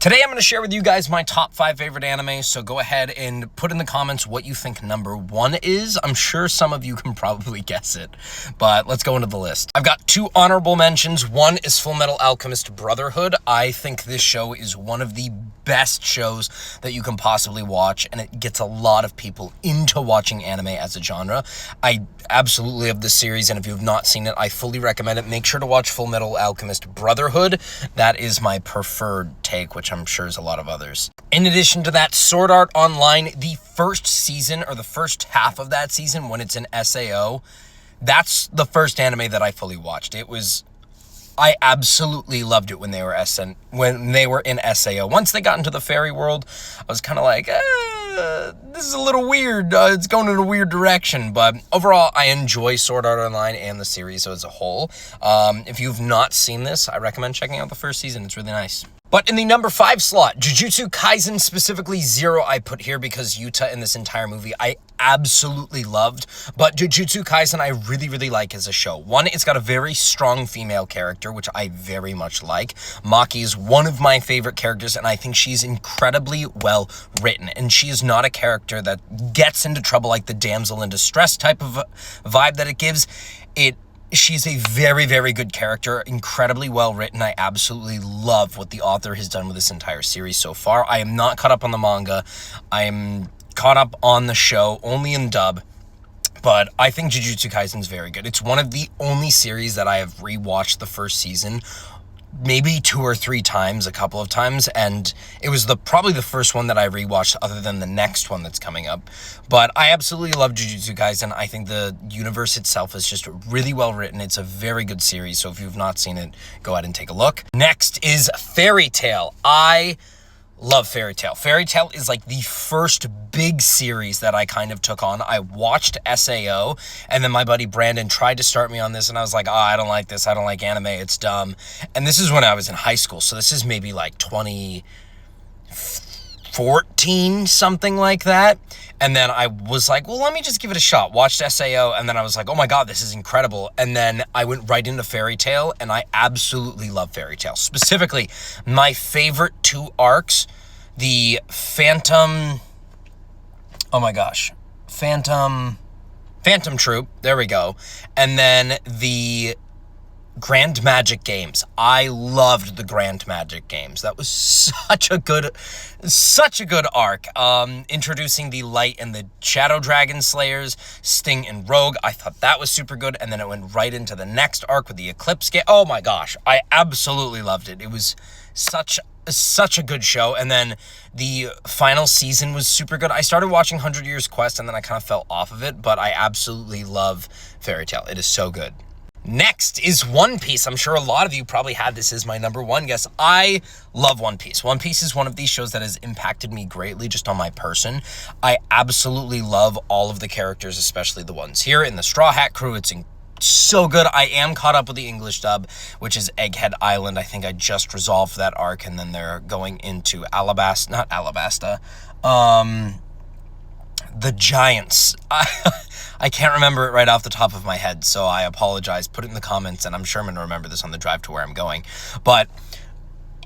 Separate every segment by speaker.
Speaker 1: Today I'm going to share with you guys my top 5 favorite anime, so go ahead and put in the comments what you think number 1 is. I'm sure some of you can probably guess it, but let's go into the list. I've got 2 honorable mentions. One is Fullmetal Alchemist Brotherhood. I think this show is one of the best shows that you can possibly watch, and it gets a lot of people into watching anime as a genre. I absolutely love this series, and if you have not seen it, I fully recommend it. Make sure to watch Fullmetal Alchemist Brotherhood. That is my preferred take, which I'm sure is a lot of others. In addition to that, Sword Art Online, the first season, or the first half of that season, when it's in SAO, that's the first anime that I fully watched. I absolutely loved it when they were in SAO. Once they got into the fairy world, I was kind of like, this is a little weird. It's going in a weird direction. But overall, I enjoy Sword Art Online and the series as a whole. If you've not seen this, I recommend checking out the first season. It's really nice. But in the number 5 slot, Jujutsu Kaisen, specifically Zero, I put here because Yuta in this entire movie I absolutely loved. But Jujutsu Kaisen I really, really like as a show. One, it's got a very strong female character, which I very much like. Maki is one of my favorite characters, and I think she's incredibly well written. And she is not a character that gets into trouble like the damsel in distress type of vibe that it gives. She's a very, very good character, incredibly well written. I absolutely love what the author has done with this entire series so far. I am not caught up on the manga. I am caught up on the show, only in dub. But I think Jujutsu Kaisen is very good. It's one of the only series that I have rewatched the first season maybe 2 or 3 times, a couple of times, and it was probably the first one that I rewatched other than the next one that's coming up. But I absolutely love Jujutsu Kaisen. I think the universe itself is just really well written. It's a very good series, so if you've not seen it, go ahead and take a look. Next is Fairy Tail. I love Fairy Tail. Fairy Tail is like the first big series that I kind of took on. I watched SAO, and then my buddy Brandon tried to start me on this, and I was like, I don't like this. I don't like anime. It's dumb. And this is when I was in high school, so this is maybe like 2014, something like that. And then I was like, well, let me just give it a shot. Watched SAO, and then I was like, oh my God, this is incredible. And then I went right into Fairy Tail, and I absolutely love Fairy Tail. Specifically, my favorite 2 arcs, the Phantom Troop, there we go. And then the Grand Magic Games. I loved the Grand Magic Games. That was such a good arc. Introducing the Light and the Shadow Dragon Slayers, Sting and Rogue. I thought that was super good. And then it went right into the next arc with the Eclipse Game. Oh my gosh, I absolutely loved it. It was such a good show. And then the final season was super good. I started watching 100 Years Quest, and then I kind of fell off of it, but I absolutely love Fairy Tail. It is so good. Next is One Piece. I'm sure a lot of you probably had this as my number 1 guess. I love One Piece. One Piece is one of these shows that has impacted me greatly just on my person. I absolutely love all of the characters, especially the ones here in the Straw Hat Crew. It's so good. I am caught up with the English dub, which is Egghead Island. I think I just resolved that arc, and then they're going into the Giants. I can't remember it right off the top of my head, so I apologize. Put it in the comments, and I'm sure I'm going to remember this on the drive to where I'm going. But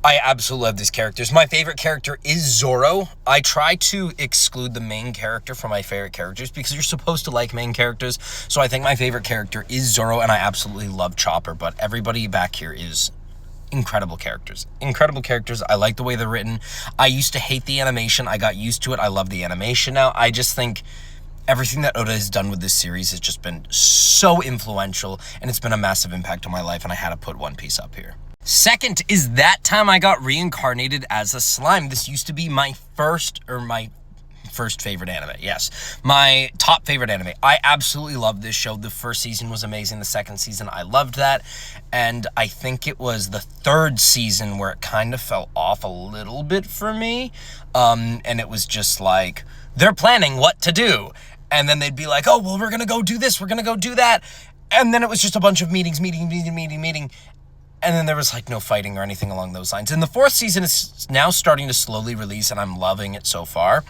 Speaker 1: I absolutely love these characters. My favorite character is Zoro. I try to exclude the main character from my favorite characters because you're supposed to like main characters. So I think my favorite character is Zoro, and I absolutely love Chopper. But everybody back here is incredible characters. Incredible characters. I like the way they're written. I used to hate the animation. I got used to it. I love the animation now. I just think everything that Oda has done with this series has just been so influential, and it's been a massive impact on my life, and I had to put One Piece up here. Second is That Time I Got Reincarnated as a Slime. This used to be my first favorite anime. Yes, my top favorite anime. I absolutely loved this show. The first season was amazing. The second season, I loved that. And I think it was the 3rd season where it kind of fell off a little bit for me. And it was just like, they're planning what to do. And then they'd be like, oh, well, we're going to go do this. We're going to go do that. And then it was just a bunch of meeting. And then there was like no fighting or anything along those lines. And the 4th season is now starting to slowly release, and I'm loving it so far.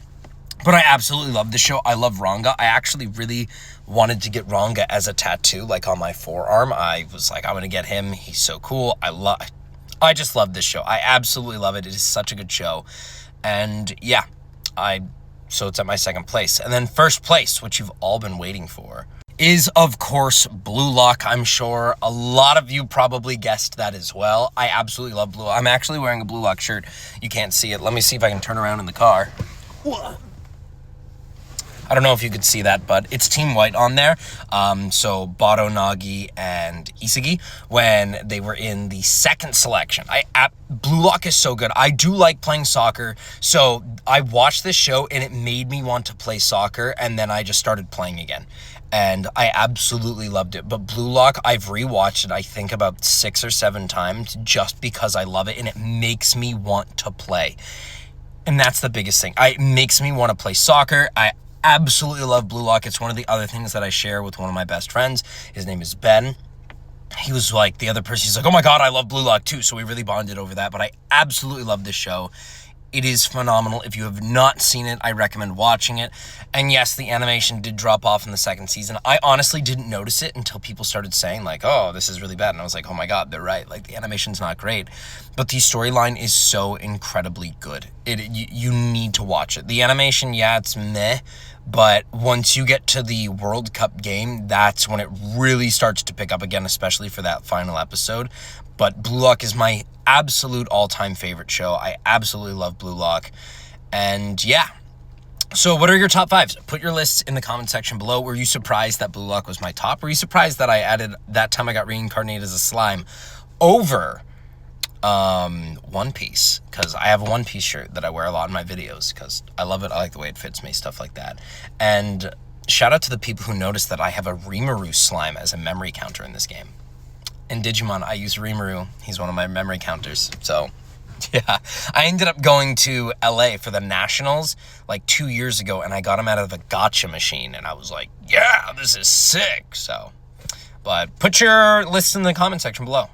Speaker 1: But I absolutely love the show. I love Ranga. I actually really wanted to get Ranga as a tattoo, like on my forearm. I was like, I'm going to get him. He's so cool. I just love this show. I absolutely love it. It is such a good show. And yeah, so it's at my second place. And then first place, which you've all been waiting for, is, of course, Blue Lock. I'm sure a lot of you probably guessed that as well. I absolutely love Blue Lock. I'm actually wearing a Blue Lock shirt. You can't see it. Let me see if I can turn around in the car. I don't know if you could see that, but it's Team White on there. So Bato, Nagi, and Isagi, when they were in the second selection. Blue Lock is so good. I do like playing soccer, so I watched this show and it made me want to play soccer, and then I just started playing again. And I absolutely loved it. But Blue Lock, I've rewatched it, I think, about 6 or 7 times just because I love it, and it makes me want to play. And that's the biggest thing. It makes me want to play soccer. I absolutely love Blue Lock. It's one of the other things that I share with one of my best friends. His name is Ben. He was like, the other person, he's like, oh my God, I love Blue Lock too. So we really bonded over that. But I absolutely love this show. It is phenomenal. If you have not seen it, I recommend watching it. And yes, the animation did drop off in the second season. I honestly didn't notice it until people started saying like, oh, this is really bad. And I was like, oh my God, they're right. Like, the animation's not great. But the storyline is so incredibly good. You need to watch it. The animation, yeah, it's meh. But once you get to the World Cup game, that's when it really starts to pick up again, especially for that final episode. But Blue Lock is my absolute all-time favorite show. I absolutely love Blue Lock. And yeah. So what are your top 5s? Put your lists in the comment section below. Were you surprised that Blue Lock was my top? Were you surprised that I added That Time I Got Reincarnated as a Slime over One Piece? Because I have a One Piece shirt that I wear a lot in my videos because I love it. I like the way it fits me, stuff like that. And shout out to the people who noticed that I have a Rimuru slime as a memory counter in this game. In Digimon, I use Rimuru. He's one of my memory counters. So, yeah. I ended up going to LA for the Nationals like 2 years ago, and I got him out of a gacha machine, and I was like, yeah, this is sick. So, but put your list in the comment section below.